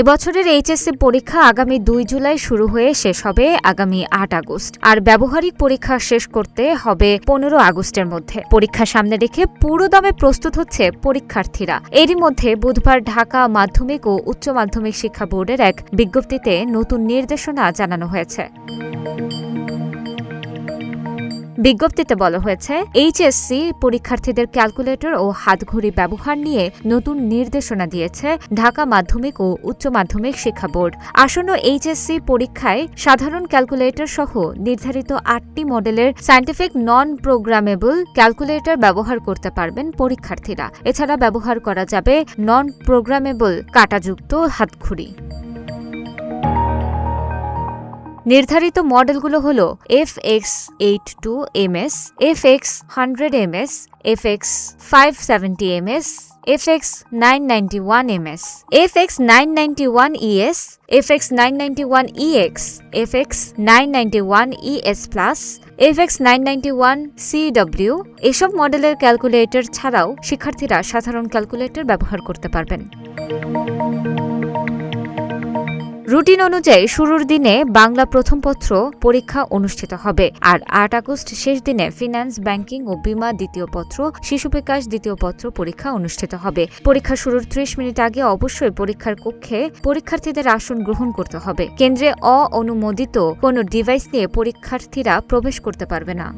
এবছরের এইচএসসি পরীক্ষা আগামী 2 জুলাই শুরু হয়ে শেষ হবে আগামী 8 আগস্ট। আর ব্যবহারিক পরীক্ষা শেষ করতে হবে 15 আগস্টের মধ্যে। পরীক্ষা সামনে রেখে পুরো দমে প্রস্তুত হচ্ছে পরীক্ষার্থীরা। এরই মধ্যে বুধবার ঢাকা মাধ্যমিক ও উচ্চ মাধ্যমিক শিক্ষা বোর্ডের এক বিজ্ঞপ্তিতে নতুন নির্দেশনা জানানো হয়েছে। বিজ্ঞপ্তিতে বলা হয়েছে, এইচএসসি পরীক্ষার্থীদের ক্যালকুলেটর ও হাতঘড়ি ব্যবহার নিয়ে নতুন নির্দেশনা দিয়েছে ঢাকা মাধ্যমিক ও উচ্চ মাধ্যমিক শিক্ষা বোর্ড। আসন্ন এইচএসসি পরীক্ষায় সাধারণ ক্যালকুলেটর সহ নির্ধারিত 8টি মডেলের সায়েন্টিফিক নন প্রোগ্রামেবল ক্যালকুলেটর ব্যবহার করতে পারবেন পরীক্ষার্থীরা। এছাড়া ব্যবহার করা যাবে নন প্রোগ্রামেবল কাঁটাযুক্ত হাতঘড়ি। নির্ধারিত মডেলগুলো হল FX82MS, FX100MS, FX570MS, FX991MS, FX991ES, FX991EX, FX991ES Plus, FX991CW। এসব মডেলের ক্যালকুলেটর ছাড়াও শিক্ষার্থীরা সাধারণ ক্যালকুলেটর ব্যবহার করতে পারবেন। রুটিন অনুযায়ী শুরুর দিনে বাংলা প্রথম পত্র পরীক্ষা অনুষ্ঠিত হবে, আর 8 আগস্ট শেষ দিনে ফিন্যান্স, ব্যাংকিং ও বীমা দ্বিতীয় পত্র, শিশু বিকাশ দ্বিতীয় পত্র পরীক্ষা অনুষ্ঠিত হবে। পরীক্ষা শুরুর 30 মিনিট আগে অবশ্যই পরীক্ষার কক্ষে পরীক্ষার্থীদের আসন গ্রহণ করতে হবে। কেন্দ্রে অঅনুমোদিত কোনো ডিভাইস নিয়ে পরীক্ষার্থীরা প্রবেশ করতে পারবে না।